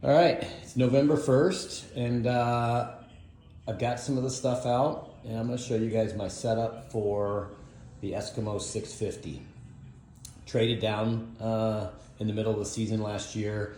All right, it's November 1st, and I've got some of the stuff out, and I'm going to show you guys my setup for the Eskimo 650. Traded down in the middle of the season last year.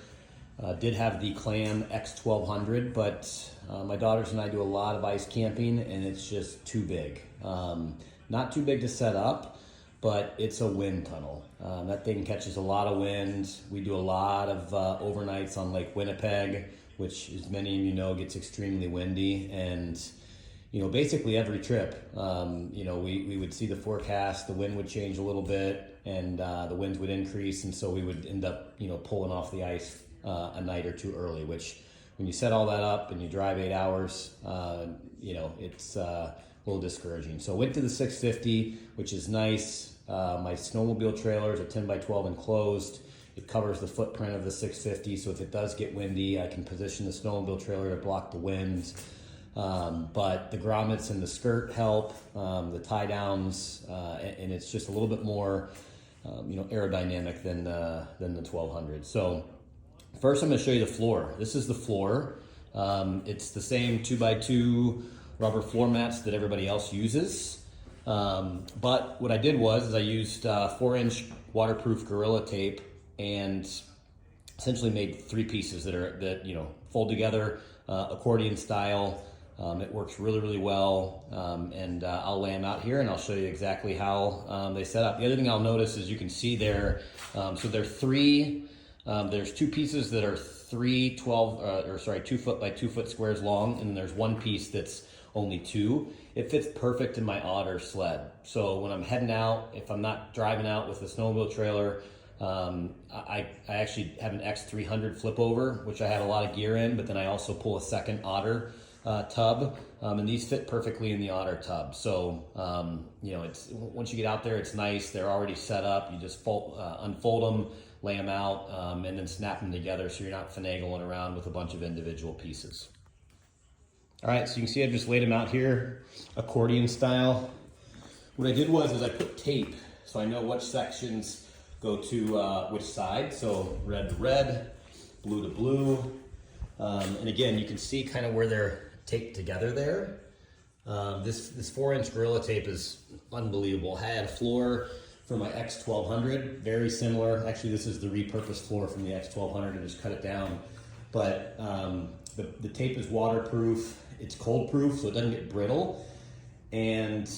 Did have the Clam X1200, but my daughters and I do a lot of ice camping, and it's just too big. Not too big to set up, but it's a wind tunnel. That thing catches a lot of wind. We do a lot of overnights on Lake Winnipeg, which, as many of you know, gets extremely windy. And basically every trip, we would see the forecast, the wind would change a little bit, and the winds would increase, and so we would end up, pulling off the ice a night or two early. Which, when you set all that up and you drive 8 hours, it's a little discouraging. So went to the 650, which is nice. My snowmobile trailer is a 10 by 12 enclosed. It covers the footprint of the 650, so if it does get windy, I can position the snowmobile trailer to block the winds. But the grommets and the skirt help, the tie downs, and it's just a little bit more, aerodynamic than the 1200. So first I'm going to show you the floor. This is the floor. It's the same 2x2 rubber floor mats that everybody else uses. But what I did was I used 4-inch waterproof Gorilla Tape and essentially made 3 pieces that fold together, accordion style. It works really, really well, and I'll lay them out here and I'll show you exactly how they set up. The other thing I'll notice is you can see there, so there are 3, there's 2 pieces that are 2 foot by 2 foot squares long, and there's 1 piece that's only 2. It fits perfect in my Otter sled. So when I'm heading out, if I'm not driving out with the snowmobile trailer, I actually have an X300 flip over, which I have a lot of gear in, but then I also pull a second Otter tub, and these fit perfectly in the Otter tub. So it's, once you get out there, it's nice. They're already set up. You just unfold them, lay them out, and then snap them together so you're not finagling around with a bunch of individual pieces. All right, so you can see I just laid them out here, accordion style. What I did was I put tape so I know which sections go to which side. So red to red, blue to blue. And again, you can see kind of where they're taped together there. This 4-inch Gorilla Tape is unbelievable. I had a floor for my X1200, very similar. Actually, this is the repurposed floor from the X1200. I just cut it down. But the tape is waterproof. It's cold proof, so it doesn't get brittle. And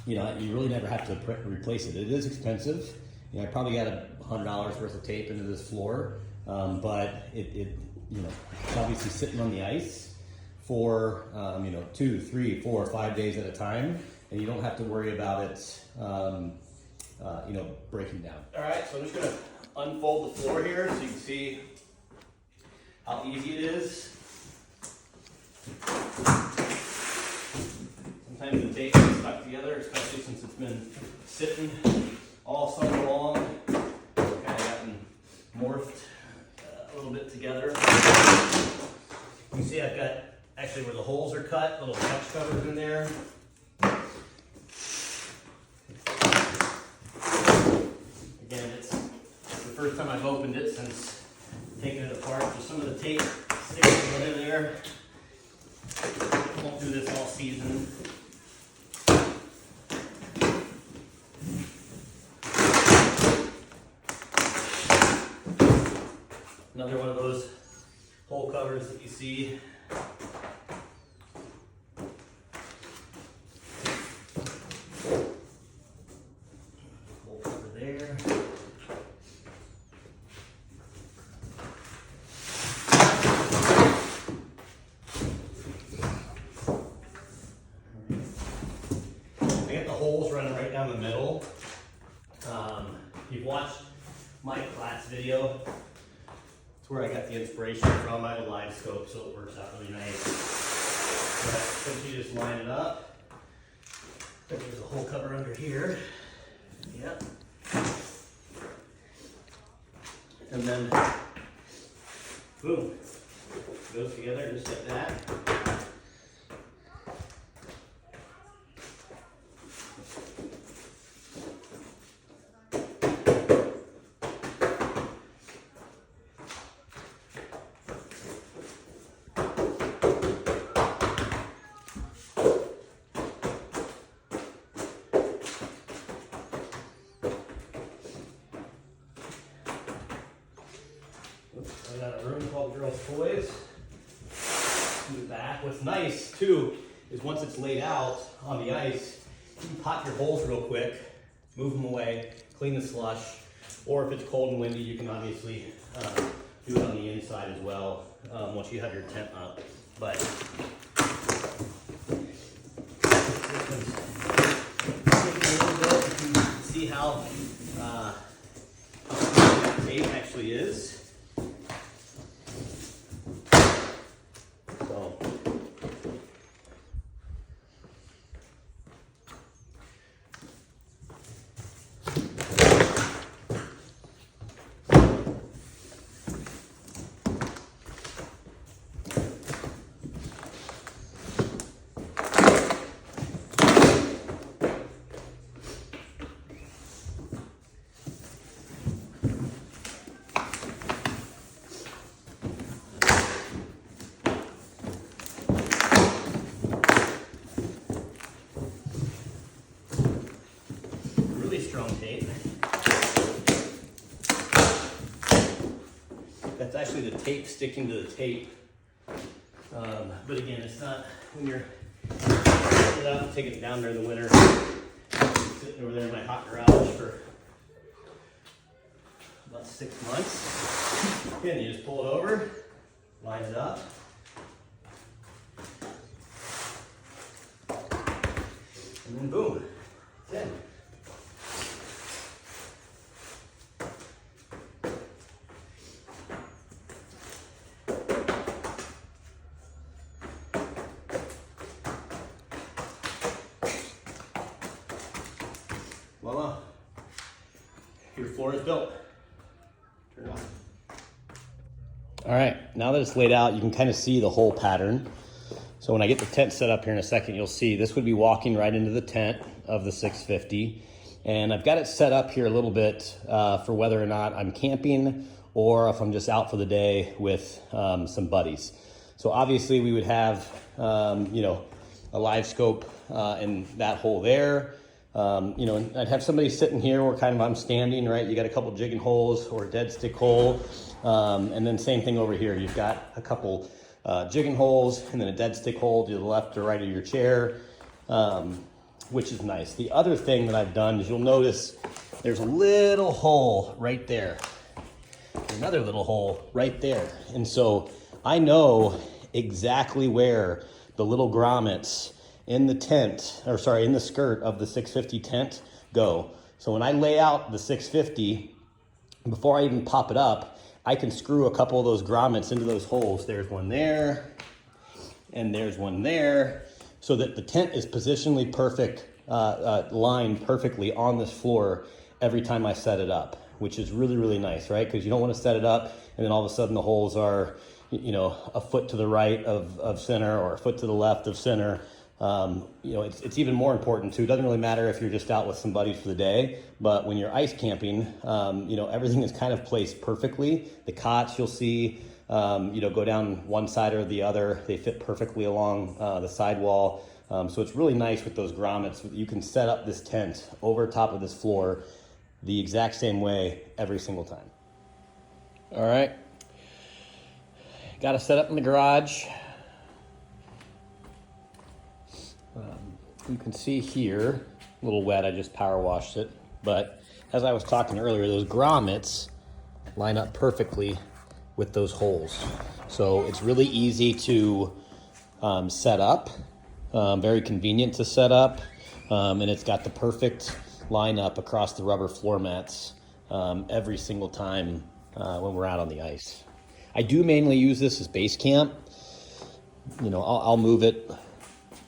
you really never have to replace it. It is expensive. I probably got $100 worth of tape into this floor, but it's obviously sitting on the ice for 2, 3, 4, 5 days at a time, and you don't have to worry about it breaking down. All right, so I'm just gonna unfold the floor here so you can see how easy it is. Sometimes the tape is stuck together, especially since it's been sitting all summer long. Kind of gotten morphed a little bit together. You can see I've got, actually where the holes are cut, little catch covers in there. Again, it's the first time I've opened it since taking it apart. So some of the tape sticks in there. Won't do this all season. Another one of those hole covers that you see. Hole cover there. I got the holes running right down the middle. If you've watched Mike Platt's video, it's where I got the inspiration from. I have a live scope, so it works out really nice. But once you just line it up, there's a hole cover under here. Yep. And then, boom, goes together just like that. girls' toys. In the back. What's nice too is once it's laid out on the ice, you can pop your holes real quick, move them away, clean the slush, or if it's cold and windy, you can obviously do it on the inside as well once you have your tent up. But you can see how the tape actually is. So strong tape. That's actually the tape sticking to the tape. But again, it's not when you're picking it up, taking it down there in the winter. Sitting over there in my hot garage for about 6 months. Again, you just pull it over, line it up. And then boom, it's in. Voila, your floor is built. Turn it on. All right, now that it's laid out, you can kind of see the whole pattern. So when I get the tent set up here in a second, you'll see this would be walking right into the tent of the 650. And I've got it set up here a little bit for whether or not I'm camping or if I'm just out for the day with some buddies. So obviously we would have, a live scope in that hole there. And I'd have somebody sitting here where kind of I'm standing, right? You got a couple jigging holes or a dead stick hole. And then same thing over here. You've got a couple jigging holes and then a dead stick hole to the left or right of your chair, which is nice. The other thing that I've done is you'll notice there's a little hole right there. Another little hole right there. And so I know exactly where the little grommets in the in the skirt of the 650 tent go. So when I lay out the 650, before I even pop it up, I can screw a couple of those grommets into those holes. There's one there, and there's one there, so that the tent is positionally perfect, lined perfectly on this floor every time I set it up, which is really, really nice, right? Because you don't want to set it up and then all of a sudden the holes are, a foot to the right of center or a foot to the left of center. It's even more important too. It doesn't really matter if you're just out with some buddies for the day, but when you're ice camping, everything is kind of placed perfectly. The cots you'll see, go down one side or the other. They fit perfectly along the sidewall. So it's really nice with those grommets. You can set up this tent over top of this floor the exact same way every single time. All right. Got it set up in the garage. You can see here, a little wet, I just power washed it, but as I was talking earlier, those grommets line up perfectly with those holes. So it's really easy to set up, very convenient to set up, and it's got the perfect lineup across the rubber floor mats every single time when we're out on the ice. I do mainly use this as base camp. I'll move it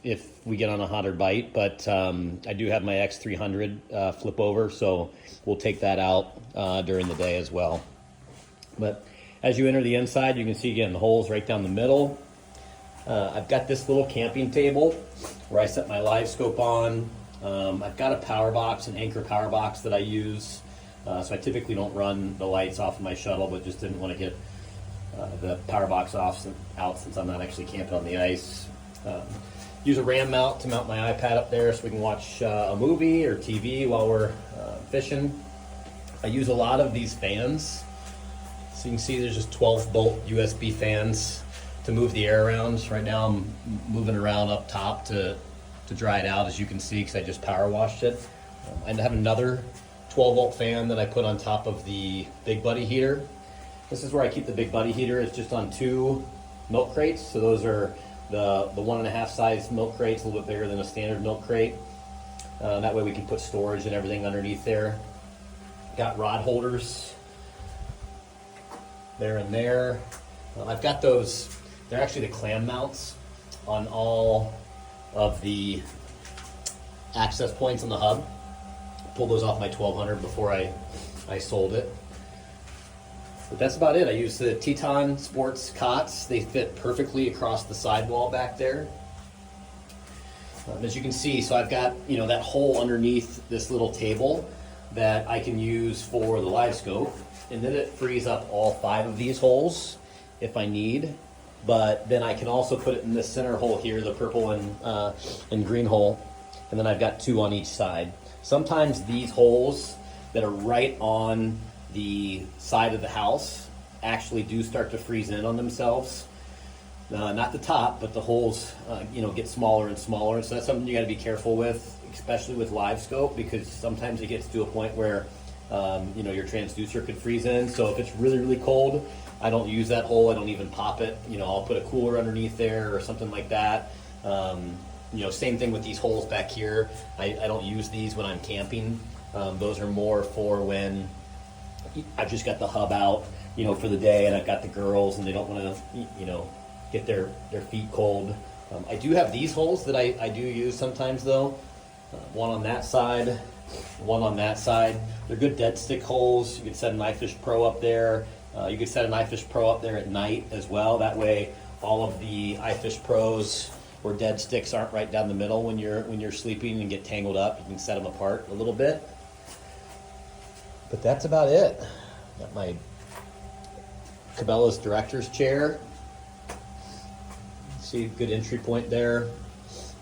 if we get on a hotter bite, but I do have my X300 flip over, so we'll take that out during the day as well. But as you enter the inside, you can see again the holes right down the middle. I've got this little camping table where I set my live scope on. I've got a power box, an Anchor power box that I use. So I typically don't run the lights off of my shuttle, but just didn't want to get the power box out since I'm not actually camping on the ice. Use a RAM mount to mount my iPad up there so we can watch a movie or TV while we're fishing. I use a lot of these fans. So you can see there's just 12 bolt USB fans to move the air around. Right now I'm moving around up top to dry it out, as you can see, because I just power washed it. I have another 12 volt fan that I put on top of the Big Buddy heater. This is where I keep the Big Buddy heater. It's just on 2 milk crates. So those are the 1.5 size milk crates, a little bit bigger than a standard milk crate. That way we can put storage and everything underneath there. Got rod holders there and there. I've got those, they're actually the clam mounts on all of the access points on the hub. Pulled those off my 1200 before I sold it. But that's about it. I use the Teton Sports cots. They fit perfectly across the sidewall back there. As you can see, so I've got, you know, that hole underneath this little table that I can use for the live scope, and then it frees up all 5 of these holes if I need. But then I can also put it in the center hole here, the purple and green hole, and then I've got 2 on each side. Sometimes these holes that are right on the side of the house actually do start to freeze in on themselves. Not the top, but the holes, you know, get smaller and smaller. So that's something you got to be careful with, especially with live scope, because sometimes it gets to a point where, you know, your transducer could freeze in. So if it's really, really cold, I don't use that hole. I don't even pop it. You know, I'll put a cooler underneath there or something like that. You know, same thing with these holes back here. I don't use these when I'm camping. Those are more for when I've just got the hub out, you know, for the day, and I've got the girls and they don't want to, you know, get their feet cold. I do have these holes that I do use sometimes though. One on that side, one on that side. They're good dead stick holes. You could set an iFish Pro up there. You could set an iFish Pro up there at night as well. That way all of the iFish Pros or dead sticks aren't right down the middle when you're sleeping and get tangled up. You can set them apart a little bit. But that's about it. Got my Cabela's director's chair. See, good entry point there.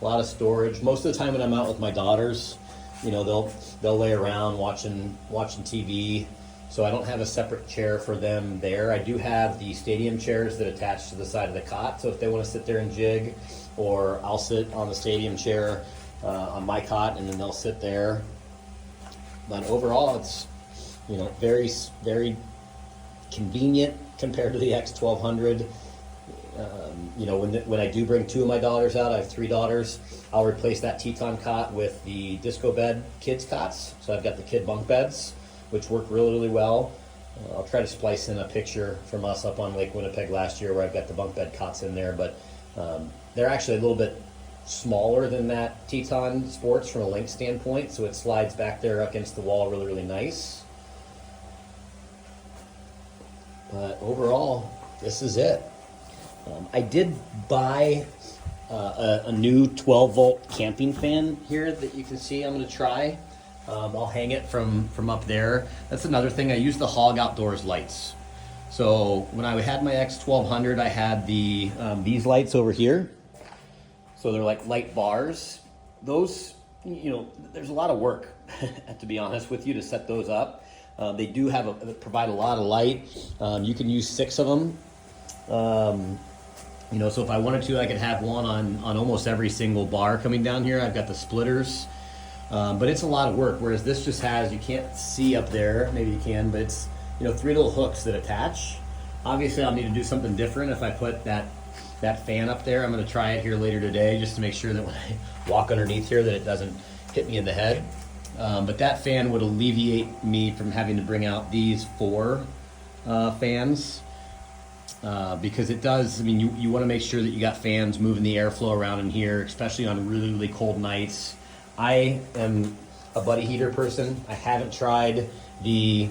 A lot of storage. Most of the time when I'm out with my daughters, you know, they'll lay around watching TV. So I don't have a separate chair for them there. I do have the stadium chairs that attach to the side of the cot. So if they want to sit there and jig, or I'll sit on the stadium chair on my cot, and then they'll sit there. But overall, it's, you know, very, very convenient compared to the X1200. You know, when I do bring 2 of my daughters out, I have 3 daughters, I'll replace that Teton cot with the disco bed kids cots. So I've got the kid bunk beds, which work really, really well. I'll try to splice in a picture from us up on Lake Winnipeg last year where I've got the bunk bed cots in there, but they're actually a little bit smaller than that Teton Sports from a length standpoint, so it slides back there against the wall really, really nice. But overall, this is it. I did buy a new 12 volt camping fan here that you can see. I'm going to try. I'll hang it from up there. That's another thing. I use the Hog Outdoors lights. So when I had my X1200, I had these lights over here. So they're like light bars. Those, you know, there's a lot of work, to be honest with you, to set those up. They do provide a lot of light. You can use 6 of them. You know, so if I wanted to, I could have one on almost every single bar coming down here. I've got the splitters, but it's a lot of work. Whereas this just has, you can't see up there, maybe you can, but it's, you know, 3 little hooks that attach. Obviously, I'll need to do something different if I put that fan up there. I'm going to try it here later today just to make sure that when I walk underneath here that it doesn't hit me in the head. But that fan would alleviate me from having to bring out these 4 fans. Because it does, I mean, you want to make sure that you got fans moving the airflow around in here, especially on really, really cold nights. I am a buddy heater person. I haven't tried the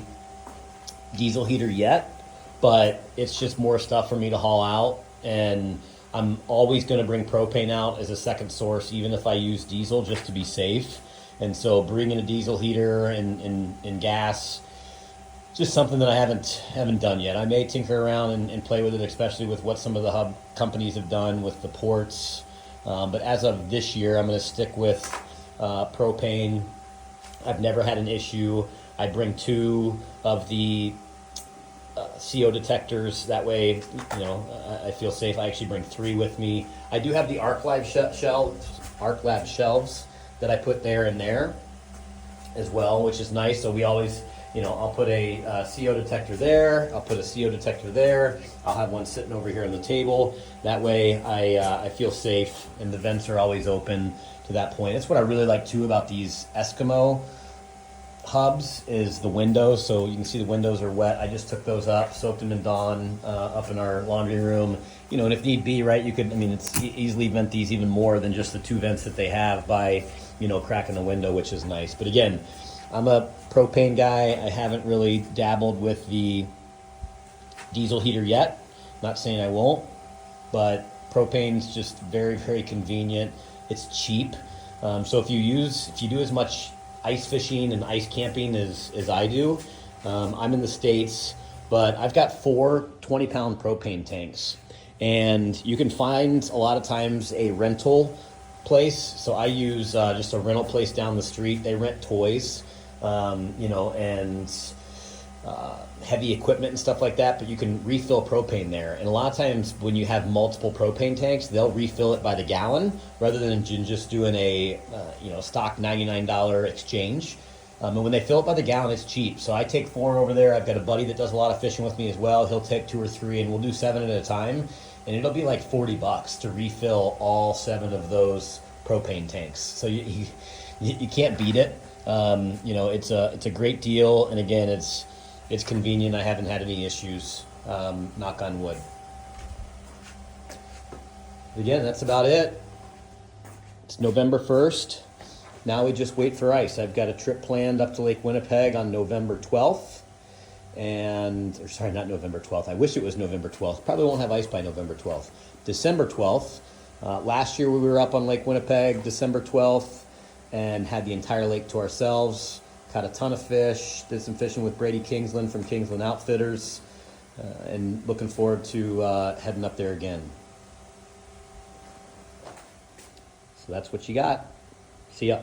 diesel heater yet, but it's just more stuff for me to haul out. And I'm always going to bring propane out as a second source, even if I use diesel, just to be safe. And so bringing a diesel heater and gas, just something that I haven't done yet. I may tinker around and play with it, especially with what some of the hub companies have done with the ports. But as of this year, I'm going to stick with propane. I've never had an issue. I bring 2 of the CO detectors. That way, you know, I feel safe. I actually bring 3 with me. I do have the Arc Lab shelves that I put there and there as well, which is nice. So we always, you know, I'll put a CO detector there. I'll put a CO detector there. I'll have one sitting over here on the table. That way I feel safe, and the vents are always open to that point. That's what I really like too about these Eskimo hubs is the windows. So you can see the windows are wet. I just took those up, soaked them in Dawn up in our laundry room. You know, and if need be, right, you could, I mean, it's easily vent these even more than just the 2 vents that they have by, you know, cracking the window, which is nice. But again, I'm a propane guy. I haven't really dabbled with the diesel heater yet. Not saying I won't, but propane's just very, very convenient. It's cheap. So if you do as much ice fishing and ice camping as I do, I'm in the States, but I've got 4 20-pound propane tanks. And you can find a lot of times a rental place. So I use just a rental place down the street. They rent toys, you know, and heavy equipment and stuff like that, but you can refill propane there. And a lot of times when you have multiple propane tanks, they'll refill it by the gallon rather than just doing a you know, stock $99 exchange. And when they fill it by the gallon, it's cheap. So I take 4 over there. I've got a buddy that does a lot of fishing with me as well. He'll take 2 or 3, and we'll do 7 at a time. And it'll be like $40 to refill all 7 of those propane tanks. So you can't beat it. You know, it's a great deal. And again, it's convenient. I haven't had any issues, knock on wood. Again, that's about it. It's November 1st. Now we just wait for ice. I've got a trip planned up to Lake Winnipeg on November 12th. Or sorry, not November 12th. I wish it was November 12th. Probably won't have ice by November 12th. December 12th. Last year we were up on Lake Winnipeg, December 12th, and had the entire lake to ourselves. Caught a ton of fish, did some fishing with Brady Kingsland from Kingsland Outfitters, and looking forward to heading up there again. So that's what you got. See ya.